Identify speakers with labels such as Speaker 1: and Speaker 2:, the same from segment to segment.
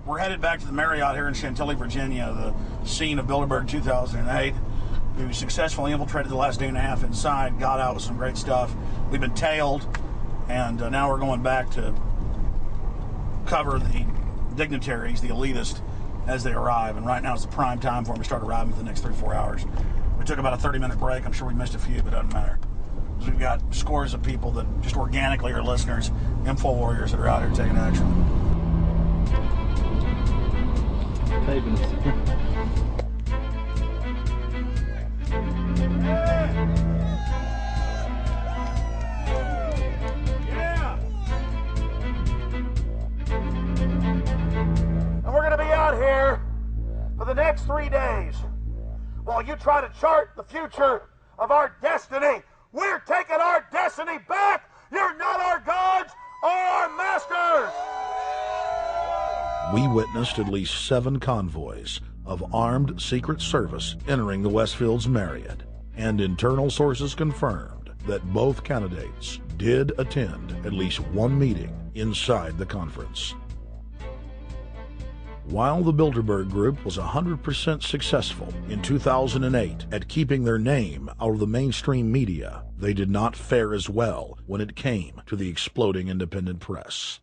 Speaker 1: We're headed back to the Marriott here in Chantilly, Virginia, the scene of Bilderberg 2008. We successfully infiltrated the last day and a half inside, got out with some great stuff. We've been tailed, and now we're going back to cover the dignitaries, the elitists, as they arrive. And right now is the prime time for them to start arriving for the next 3-4 hours. We took about a 30-minute break. I'm sure we missed a few, but it doesn't matter. Because we've got scores of people that just organically are listeners, info warriors that are out here taking action.
Speaker 2: And we're going to be out here for the next 3 days while you try to chart the future of our destiny. We're taking our destiny back. You're not our gods or our masters.
Speaker 3: We witnessed at least 7 convoys of armed Secret Service entering the Westfield's Marriott, and internal sources confirmed that both candidates did attend at least one meeting inside the conference. While the Bilderberg Group was 100% successful in 2008 at keeping their name out of the mainstream media, they did not fare as well when it came to the exploding independent press.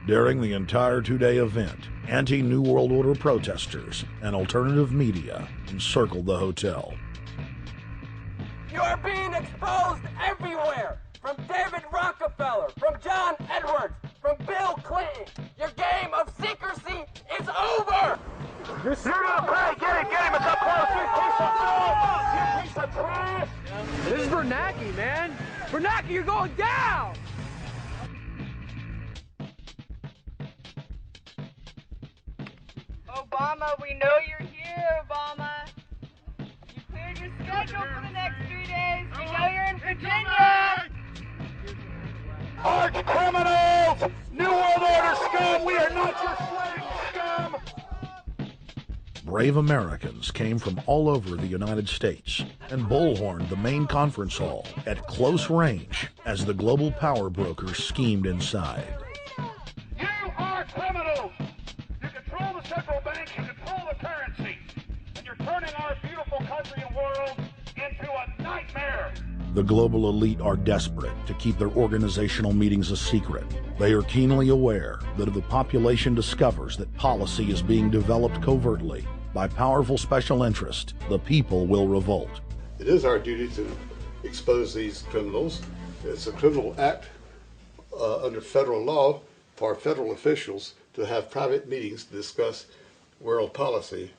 Speaker 3: During the entire 2-day event, anti-New World Order protesters and alternative media encircled the hotel.
Speaker 4: You are being exposed everywhere! From David Rockefeller, from John Edwards, from Bill Clinton. Your game of secrecy is over!
Speaker 2: You're gonna pay! Get him! It's up close! You piece of filth! You piece of trash!
Speaker 4: This is Bernanke, man! Bernanke, you're going down!
Speaker 5: Obama, we know you're here, Obama. You cleared your schedule for the next 3 days. We know you're in Virginia.
Speaker 2: Arch criminals! New World Order scum! We are not your slave scum!
Speaker 3: Brave Americans came from all over the United States and bullhorned the main conference hall at close range as the global power brokers schemed inside.
Speaker 2: You are criminals! You control the central bank, you control the currency, and you're turning our beautiful country and world into a nightmare!
Speaker 3: The global elite are desperate to keep their organizational meetings a secret. They are keenly aware that if the population discovers that policy is being developed covertly by powerful special interest, the people will revolt.
Speaker 6: It is our duty to expose these criminals. It's a criminal act under federal law for federal officials to have private meetings to discuss world policy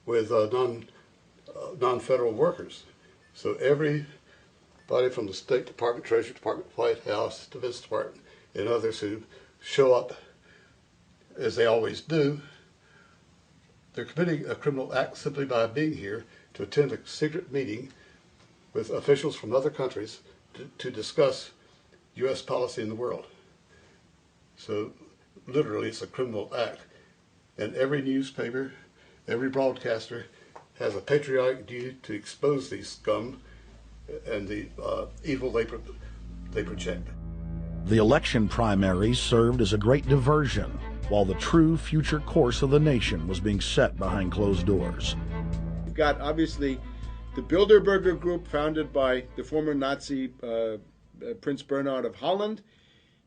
Speaker 6: with non-federal workers. So everybody from the State Department, Treasury Department, White House, Defense Department, and others who show up, as they always do, they're committing a criminal act simply by being here to attend a secret meeting with officials from other countries to discuss U.S. policy in the world. So literally it's a criminal act. And every newspaper, every broadcaster has a patriotic duty to expose these scum and the evil they project.
Speaker 3: The election primaries served as a great diversion, while the true future course of the nation was being set behind closed doors.
Speaker 7: You've got, obviously, the Bilderberger Group, founded by the former Nazi Prince Bernhard of Holland.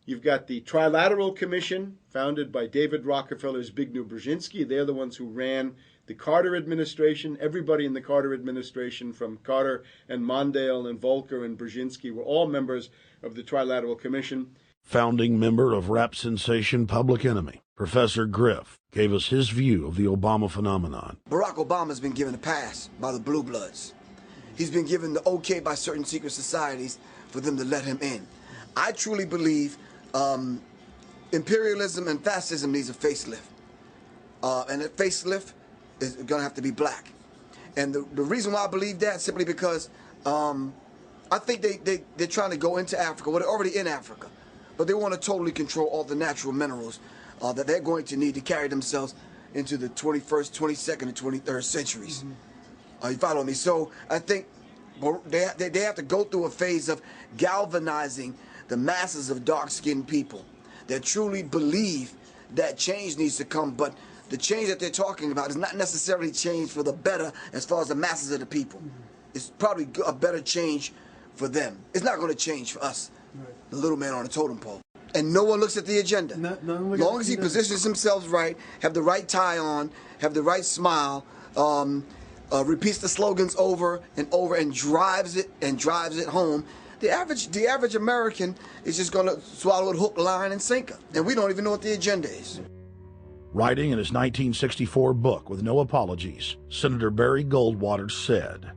Speaker 7: You've got the Trilateral Commission, founded by David Rockefeller's Zbigniew Brzezinski. They're the ones who ran the Carter administration. Everybody in the Carter administration, from Carter and Mondale and Volcker and Brzezinski, were all members of the Trilateral Commission.
Speaker 3: Founding member of rap sensation Public Enemy, Professor Griff, gave us his view of the Obama phenomenon.
Speaker 8: Barack Obama's been given a pass by the Blue Bloods. He's been given the okay by certain secret societies for them to let him in. I truly believe imperialism and fascism needs a facelift. And that facelift is going to have to be black. And the reason why I believe that, simply because I think they're trying to go into Africa. Well, they're already in Africa. But they want to totally control all the natural minerals that they're going to need to carry themselves into the 21st, 22nd, and 23rd centuries. You follow me? So I think they have to go through a phase of galvanizing the masses of dark-skinned people. that truly believe that change needs to come, but the change that they're talking about is not necessarily change for the better as far as the masses of the people. It's probably a better change for them. It's not going to change for us, the little man on the totem pole. And no one looks at the agenda. Long as he positions himself right, have the right tie on, have the right smile, repeats the slogans over and over and drives it home, the average American is just going to swallow it hook, line, and sinker. And we don't even know what the agenda is.
Speaker 3: Writing in his 1964 book, With No Apologies, Senator Barry Goldwater said,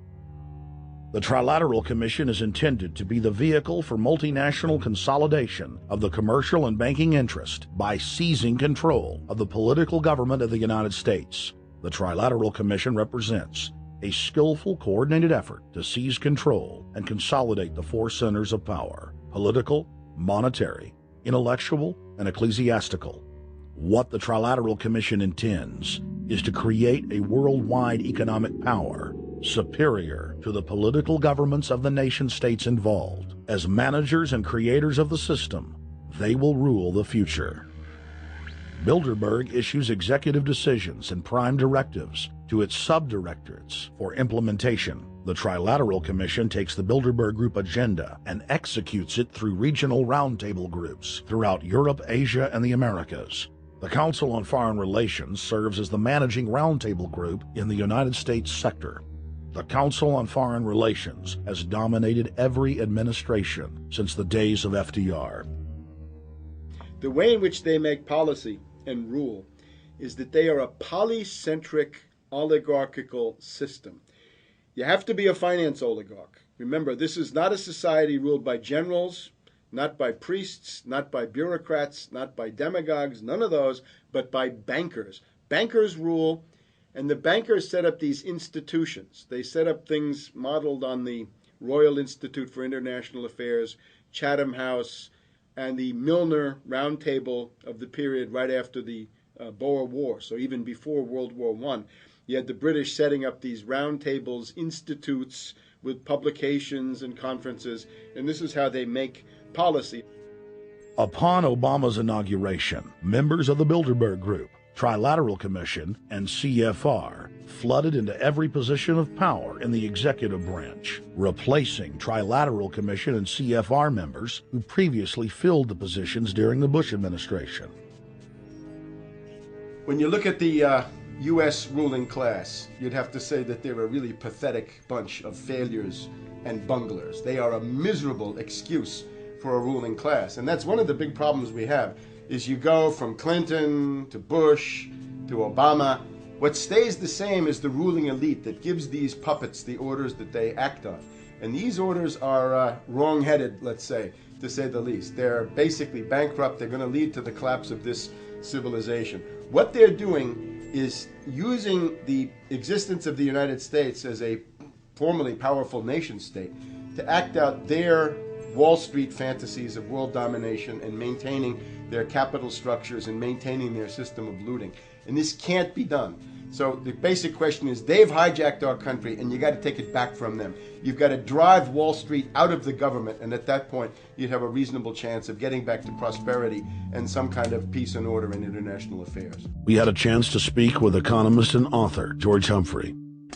Speaker 3: "The Trilateral Commission is intended to be the vehicle for multinational consolidation of the commercial and banking interest by seizing control of the political government of the United States. The Trilateral Commission represents a skillful, coordinated effort to seize control and consolidate the four centers of power: political, monetary, intellectual, and ecclesiastical. What the Trilateral Commission intends is to create a worldwide economic power superior to the political governments of the nation-states involved. As managers and creators of the system, they will rule the future." Bilderberg issues executive decisions and prime directives to its subdirectorates for implementation. The Trilateral Commission takes the Bilderberg Group agenda and executes it through regional roundtable groups throughout Europe, Asia, and the Americas. The Council on Foreign Relations serves as the managing roundtable group in the United States sector. The Council on Foreign Relations has dominated every administration since the days of FDR.
Speaker 7: The way in which they make policy and rule is that they are a polycentric oligarchical system. You have to be a finance oligarch. Remember, this is not a society ruled by generals, not by priests, not by bureaucrats, not by demagogues, none of those, but by bankers. Bankers rule, and the bankers set up these institutions. They set up things modeled on the Royal Institute for International Affairs, Chatham House, and the Milner Round Table of the period right after the Boer War, so even before World War I. You had the British setting up these round tables, institutes with publications and conferences, and this is how they make policy.
Speaker 3: Upon Obama's inauguration, members of the Bilderberg Group, Trilateral Commission, and CFR flooded into every position of power in the executive branch, replacing Trilateral Commission and CFR members who previously filled the positions during the Bush administration.
Speaker 7: When you look at the U.S. ruling class, you'd have to say that they're a really pathetic bunch of failures and bunglers. They are a miserable excuse for a ruling class. And that's one of the big problems we have, is you go from Clinton to Bush to Obama. What stays the same is the ruling elite that gives these puppets the orders that they act on. And these orders are wrong-headed, let's say, to say the least. They're basically bankrupt. They're going to lead to the collapse of this civilization. What they're doing is using the existence of the United States as a formerly powerful nation state to act out their Wall Street fantasies of world domination and maintaining their capital structures and maintaining their system of looting. And this can't be done. So the basic question is, they've hijacked our country and you got to take it back from them. You've got to drive Wall Street out of the government, and at that point you'd have a reasonable chance of getting back to prosperity and some kind of peace and order in international affairs.
Speaker 3: We had a chance to speak with economist and author George Humphrey.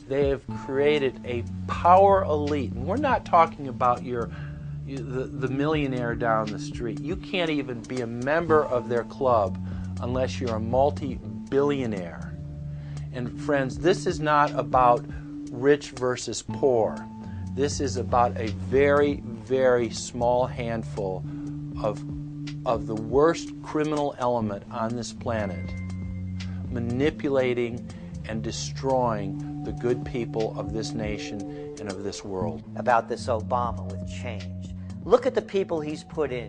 Speaker 9: They have created a power elite, and we're not talking about the millionaire down the street. You can't even be a member of their club unless you're a multi-billionaire. And friends, this is not about rich versus poor. This is about a very, very small handful of the worst criminal element on this planet, manipulating and destroying the good people of this nation and of this world.
Speaker 10: About this Obama with change. Look at the people he's put in.